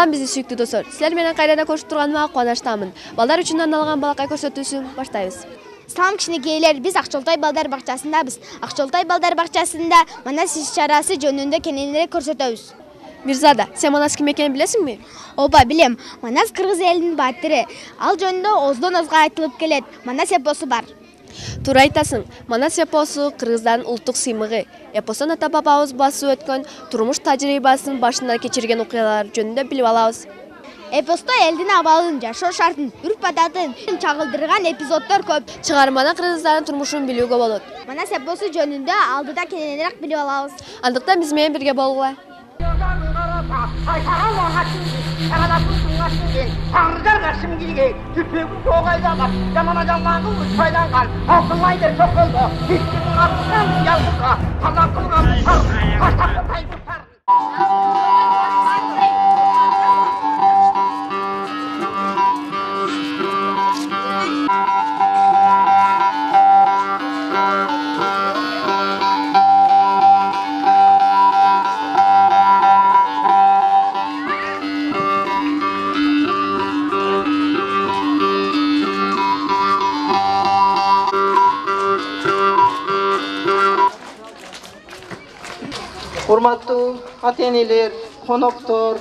Салам биздин сүйүктүү достор. Силер менен кайрадан көрүшүп турганыма кубанычтамын. Балдар үчүн арналган балакай көрсөтүүсүн баштайбыз. Салам кичинекейлер, биз Акчолтой балдар бакчасындабыз. Акчолтой балдар бакчасында манас иш-чарасы жөнүндө кененирээк көрсөтөбүз. Мирзада, сен манас ким экенин билесиңби? Ооба, билем. Манас кыргыз элинин баатыры. Ал жөнүндө оздон озго айтылып келет. Манас эпосу бар. Туура айтасың. Манас эпосу кыргыздардын улуттук сыймыгы. Эпостон ата бабабыз басып өткөн турмуш тажрыйбасын башынан кечирген окуялар жөнүндө билип алабыз. Эпосто элдин абалын, жашоо шартын, үрп-адатын чагылдырган эпизоддор көп. Чыгармадан кыргыздардын турмушун билүүгө болот. Манас эпосу жөнүндө алдыда кененирээк билип алабыз. Андыктан биз менен бирге болгула. Урматтуу ата-энелер, коноктор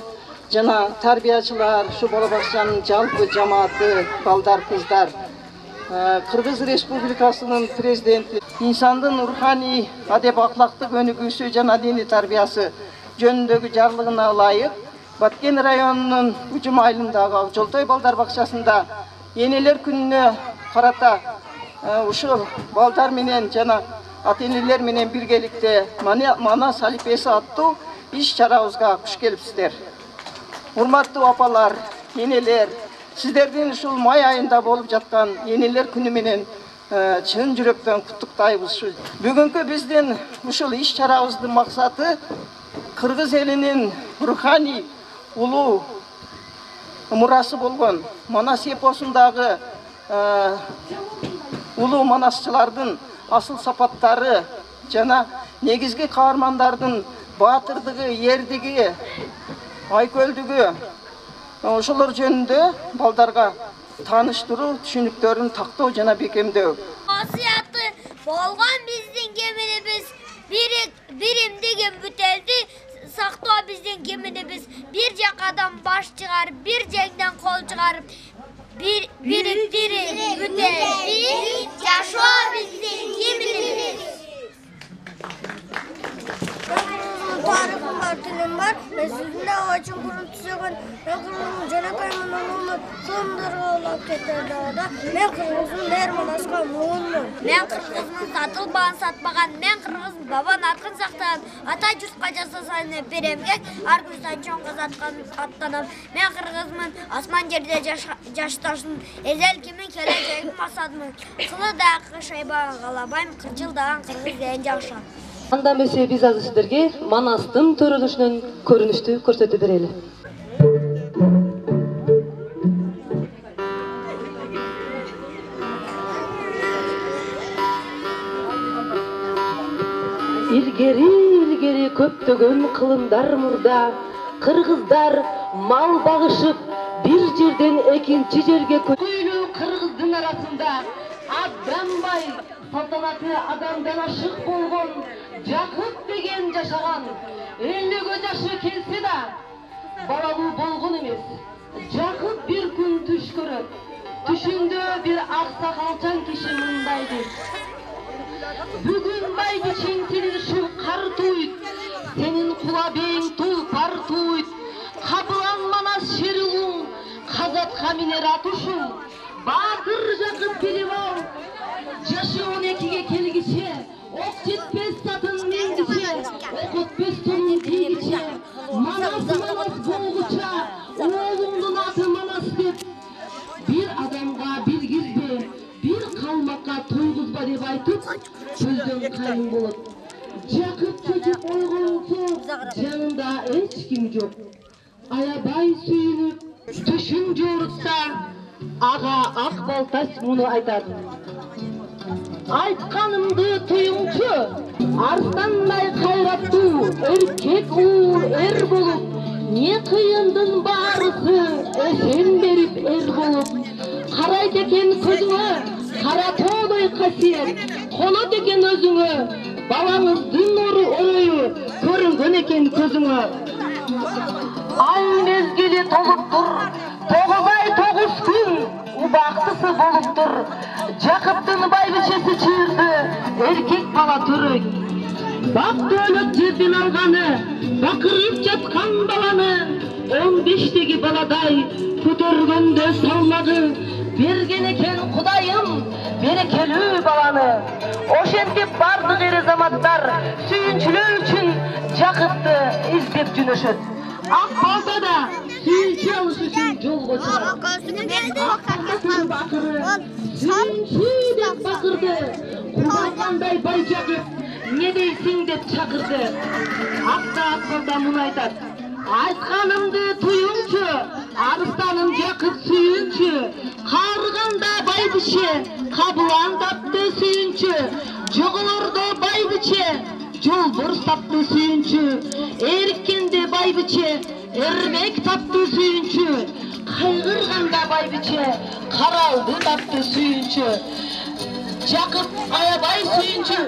жана тарбиячылар, ушу бала бакчанын жалпы жамааты, балдар, кыздар, Кыргыз Республикасынын президенти инсандын руханий, адеп аклактык өнүгүүсү жана диний тарбиясы жөнүндөгү жарлыгына ылайык Баткен районунун Учум айылындагы Акчолтой балдар бакчасында энелер күнүнө карата ушул балдар менен жана ата-энелер менен биргеликте манас алипеси аттуу иш-чарабызга куш келипсиздер. Урматтуу апалар, энелер, сиздердин ушул май айында болуп жаткан энелер күнү менен чын жүрөктөн куттуктайбыз. Бүгүнкү биздин ушул иш-чарабыздын максаты кыргыз элинин руханий улуу мурасы болгон Манас эпосундагы улуу манасчылардын асыл сапаттары жана негизги каармандардын баатырдыгы, эрдиги, айкөлдүгү ошолор жөнүндө балдарга тааныштыруу, түшүнүктөрүн тактоо жана бекемдөө. Осуяты болгон биздин кеминибиз, биримдиги бүтелди сактоо биздин кеминибиз. Бир жакадан баш чыгарып, бир жеңден кол чыгарып, бириктирип бүтелди, жашоо биздин кеминибиз. Tarifim var, dilim var. Sizinle ağacın kuruntusu var. Ben kırmızım canakayımın oğlumu sonları olup getirdi orada. Ben kırmızım her manaska oğlum. Ben kırmızımın satılbağın satmagan. Ben kırmızım baban arkın saktan. Ata cürt kacası sayını biremgek. Argüstan çoğun kazatkan attanım. Ben kırmızımın asman yerde yaştaşın. Ezel kimin keleceğim masadımın. Kılı da şaybağın kalabayım. Kırçıldağın kırmızı en yaşam. Анда месе биз азыр сиздерге Манастын төрөлүшүнөн көрүнүштү көрсөтүп берели. Илгери көптөгөн кылымдар мурда кыргыздар мал багышып бир жерден экинчи жерге көчүлүү кыргыздын арасында Адамбай салтанаты адамдан ашык болгон Жакып деген жашаган. 50-гө жашы келсе да балалуу болгон эмес. Жакып бир күн түш көрөт. Түшүндө бир ак сакалчан киши мындай дейт. Бүгүн байгичиң сенин ушул кар туйт. Сенин кулабең тулпар туйт. Кабылан манас шерилуң, казатка минер атушуң. Баатыр Жакып билип ал. Жашы 12-ге келгиче, ок жетпес сатын мингиче, окутпес тонун кийгиче, манас болгуча, оолуңдун аты Манас деп, бир адамга билгизбе, бир калмакка тойгузба деп айтып, сөздөн кайын болот. Жакып чөчүп ойгонсо, жанында эч ким жок. Аябай сүйүнүп, түшүн жорутса, ага ак балтас муну айтат. Айтқанымды туюңчу, арстандай кайраттуу, эркек оор эр болуп, не кыйындын баарысы эсен берип эр болуп, карайт экен көзүңө кара тоодой касиет, конот экен өзүңө балаңыздын орою көрүнгөн экен көзүңө. Ай мезгили толуптур, 9 ай 9 күн убактысы болуптур. Жакыптын байбичеси чыырды, эркек бала төрөй. Бак дөөлөт жерден алганы, бакырып жаткан баланы, 15-теги баладай көтөргөндө салмагы, берген экен Кудайым берекелүү баланы. Ошентип бардык эр азаматтар сүйүнчүлөө үчүн Жакыпты издеп жөнөшөт. Ак балда да сүйүнчү алыш үчүн жолго чыгат. Сүйүнчү деп бакырды, кубайгандай Байжакып не дейсиң деп чакырды. Акта акылда муну айтат: айтканымды туюңчу, арыстаным Жакып сүйүнчү, карыганда байбише, кабыландапты сүйүнчү, жоголордо байбиче, жолбор тапты сүйүнчү, эриккенде байбиче, эрмек тапты сүйүнчү, кайгырганда байбиче, каралды тапты сүйүнчү. Жакып аябай сүйүнчү,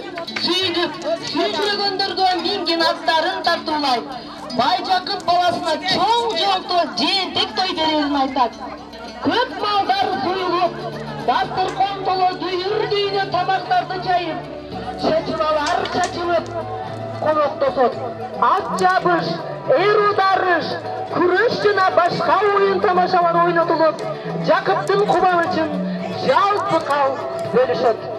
сүйүнүп, сүйүнчүлөгөндөргө мингин аттарын тартуулайт. Байжакып баласына чоң жолто жээнтек той берерин айтат. Көп малдар союлуп, дастаркан толо дүйүр-дүйүнө тамактарды жайып, чачылалар чачылып коноктосот. Ат жабыш, эр ударыш, күрөш жана башка оюн тамашалар ойнотулуп, Жакыптын кубанычын жалпы кал бөлүшөт.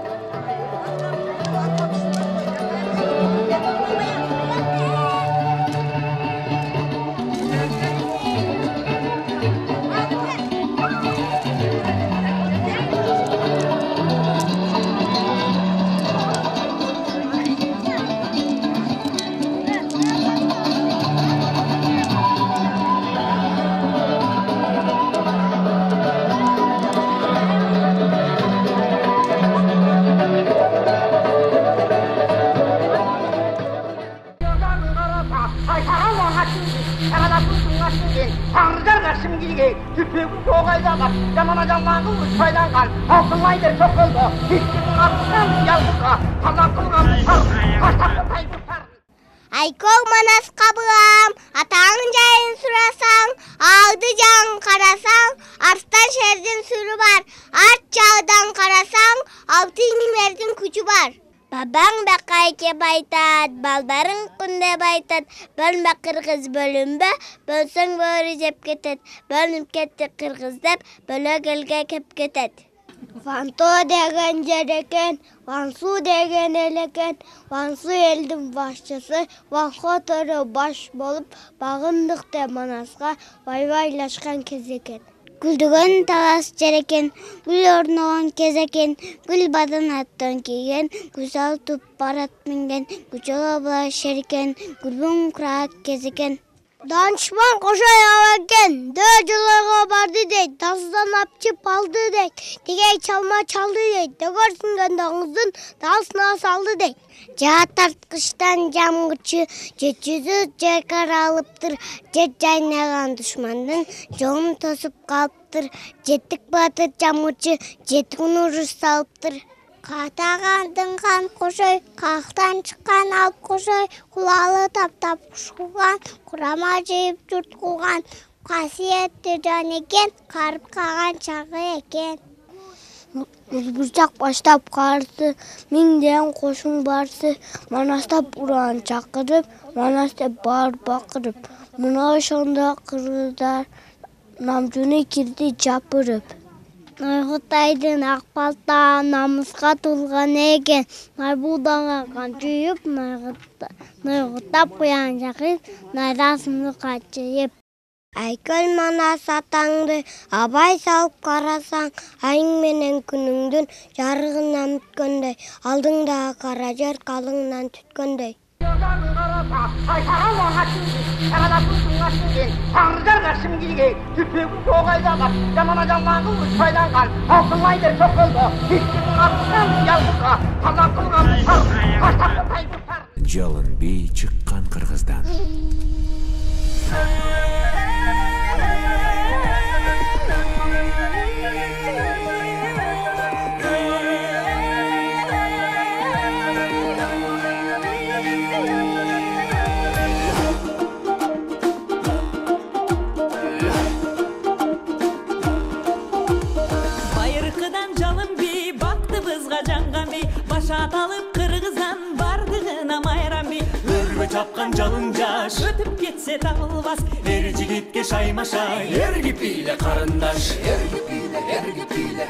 Айкол манас кабылам, атаң жайын сурасаң, алды жан карасаң, арстан шердин сүрү бар, арт жагдан карасаң, алтын мердин күчү бар. Бабаң бакайке байтат, балдарың күнде байтат, бөлмө кыргыз бөлүнбө, бөлсөң бөрү жеп кетет, бөлүнүп кетти кыргыз деп, бөлөк элге кеп кетет. Ванто деген жер экен, Вансу деген эл экен, Вансу элдин башчысы, Ванхо төрө баш болуп, багындыкты Манаска байбайлашкан кез экен. Гүлдөгөн талас жер экен, гүл орногон кез экен, гүл бадан аттан кийген, гүзал туп барат минген, гүчөлө була шер экен, гүлбүн курат кез экен. Данышман кошой экен, дөө жолорго барды дейт, тасыдан апчып алды дейт, тигей чалма чалды дейт, дөгөрсүнгөн доңуздун таасына салды дейт. Жаа тарткычтан жамгычы, жет жүзү жайкара алыптыр, жет жайнаган душмандын жолун тосуп калыптыр, жеттик батыр жамгычы, жетигин уруш салыптыр. Катагандын кан кошой, кактан чыккан алып кошой, кулалы таптап куш кылган, курама жыйып журт кылган, касиетти жан экен, карып калган чагы экен. Бурчак баштап карсы, миңден кошун барсы, Манастап уран чакырып, Манас деп бар бакырып, мына ошондо кыргыздар намжуну кирди жапырып. Наргытайдын ак балта намыска тулган экен, Нарбулданга кан жүйүп, наргытап куян жакып, найдасымды качыйып. Айкөл Манас атаңды абай салып карасаң, айың менен күнүңдүн жарыгынан өткөндөй, алдыңда кара жер калыңнан түткөндөй. Жалын бей чыккан кыргыздан Bayırkıdan calım bir baktı bızga cangan bir başa atalım kırgızdan bardığına mayran bir örgü çapkan calıncaş ötüp gitse tağılmaz her jigitke şaymaşa er gipiyle karındaş er gipiyle er gipiyle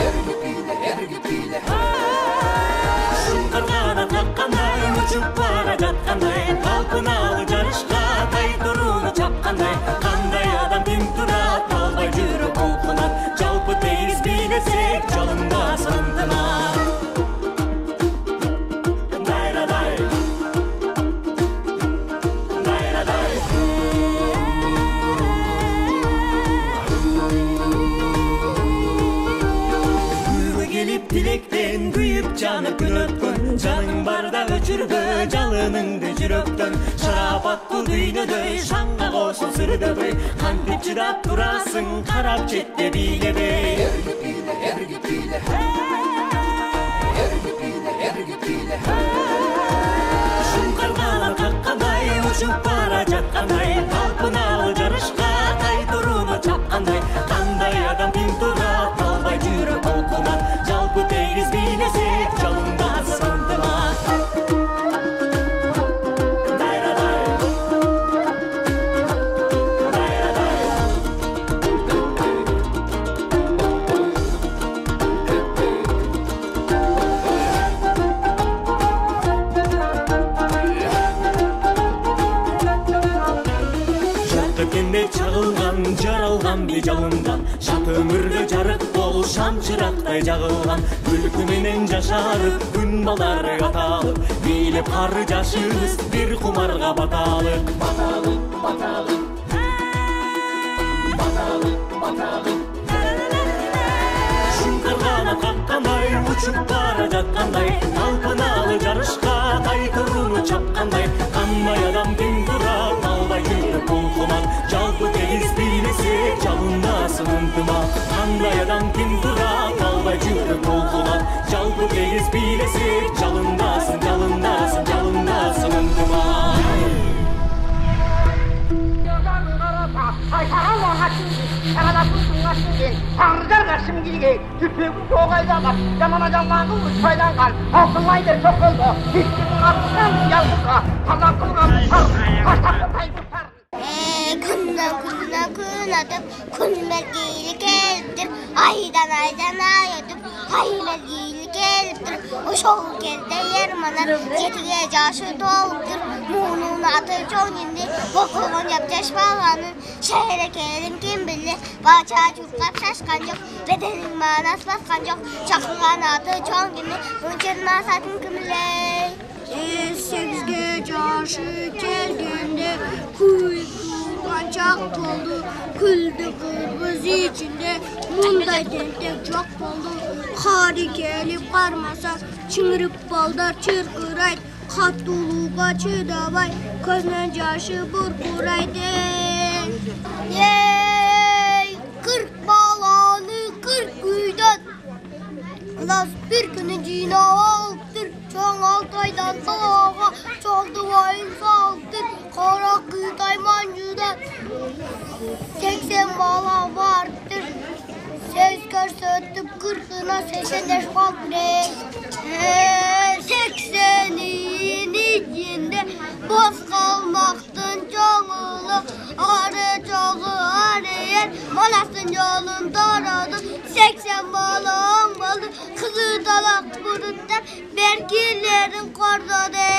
er gipiyle er gipiyle şunkargana takkanday uçup bara jatkanday kalkınalı jarışka tay durunu çapkanday kanday adam kim turat albay жүрүп улкунат жалпы тегиз бийлесек жалында сындынат дайрадай дайрадай күйгө келип тилектен күйүп жанып күн өткөн жаның барда өчүрбө жалыныңды жүрөктөн шарапаттуу дүйнөдөй шаңга кошул сүрдөбөй кантип чыдап турасың карап четте бийлебей эрги бийле эрги бийле эрги бийле эрги бийле шуңкаргана каккандай учуп бара жаткандай талпыналы жарышка тай туруну чапкандай кандай адам ким турат албай жүрөк толкунат жалпы тегиз бийлесек жалында сындымат чагылган жаралган би жалындан шат өмүргө жарык болуп шамчырактай жагылган күлкү менен жашарып күн балдары аталып бийлеп кары жашыбыз бир кумарга баталып баталып баталып баталып баталып шуңкаргана каккандай учуп бара жаткандай талпыналы жарышка тай туруну чапкандай кандай адам ким турат албай жүрүп улкунат жалпы тегиз бийлесек жалындасың ынтымак кандай адам ким турат албай жүрүп улкунат жалпы тегиз бийлесек жалындасың жалындасың жалындасың ынтымак Günden gün atıp gün belgili geliptir. Aydan ay atıp ay belgili geliptir. O şoğu kelde yermanar jetiге jaşı doluptur. Muğunun atı çok indi. Bokulun yapacağız bağlanın. Şehre gelin kim bilir. Bahçe çurtlap şaşkan yok. Bedenin manas baskan yok. Çakılan atı çok indi. Münçün masatın kim bilir. 8'ge jaşı geldiğinde kuy Kancak oldu, küldü kırmızı içinde Munday dentek çok oldu Kari gelip karmasa Çıngırıp baldar çırkıraydı Kattuluğa çıdabay Közden jaşı burkuraydı Yey! 40 balanı 40 güyden Las bir günü cina aldır Çoğun altaydan dağa Çoğdu vayın saldır Kara kıytay mancıdan 80 bala vardır Ses görsöttüp 40'ına 85 kaldır 80'in içinde boz kalmaktın çoğulu Arı çoğu arayan manasın yolun daradı 80 bala olmalı Kızı dalak burundan vergilerin kordadı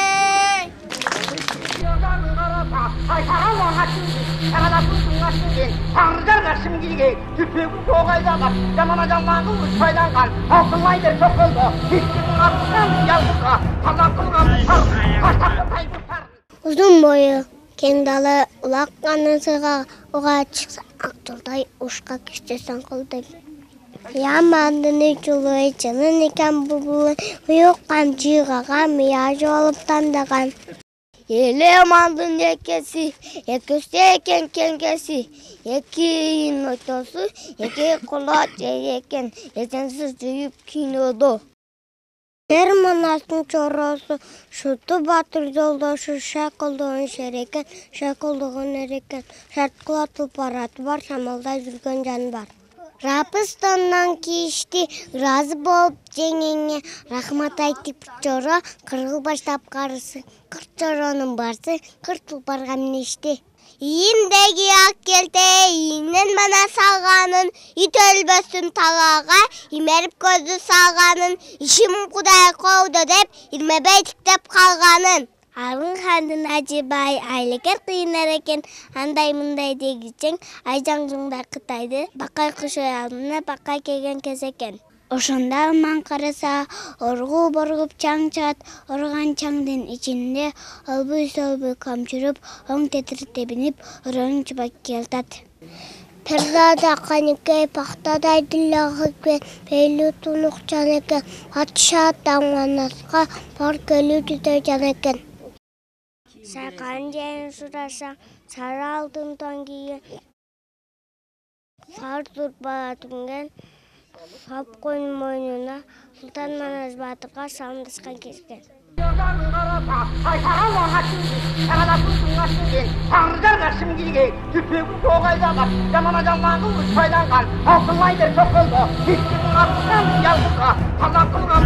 Tanrıcar karşım gilge, tüpüğüm soğaydalar, camana camlanı uçaydan kal, altınlaydır çok oldu, hiçbir atışım yalgıza, kazan kılgan kaçtaklı taygıpar. Uzun boyu, kendalı ulak kanısıға, oğa çıksa aktırday uşka kiştesen kıldı. Yamanını çuluğu canın iken bulbulun, uyuk kamcıgağa miyacı olup tandıgan. Elemandın ekesi, ekesi eken kenkesi, ekin otosu, eki kulaç eken, esensiz cüyüp kinodu. Manastın çorosu, şutu batır yoldaşı şakıldığın şereken, şakıldığın ereken, şartkılatılıp baratı var, şamalda yürgen can var. Rapistandan kişti, razı boğup cengenge, rahmat aytıp çora, kırgıl baştap karısı, kırt çoranın barsı, kırtıl bargamın işti. İyindegi ak gelte, iyinden bana salganın, it ölbösün talağa, imerip gözü salganın, işim kuday kovdu dep, ilmebey tiktep kalganın. Alın handın acibay aylıker kıyınar eken, anday mınday degicen, aycancыңda kıtaydı, bakay kış oyalına bakay kegen keseken. Oşanda man karasa, orgu borgup çang çat, organ çangdın içinde, olbuy kamçırıp, on tetirte binip, oranın çıbak keltat. Perdada kanike, paktaday dillağı ve peyli tunuk caneken, hatşa damlanaska, parkölü tüte caneken. Sakan ceyin surasa, sarı altın tangiye, sar turba tungen, sap koyun boynuna, Sultan Manaz Batır'a samdıskan kesken. Tanrıcar karşım gilge, tüpüğü soğayda bak, camana camlanın uçaydan kal, altınlaydır çok oldu, hiç kimin aklından yalgıka, Allah kılgan,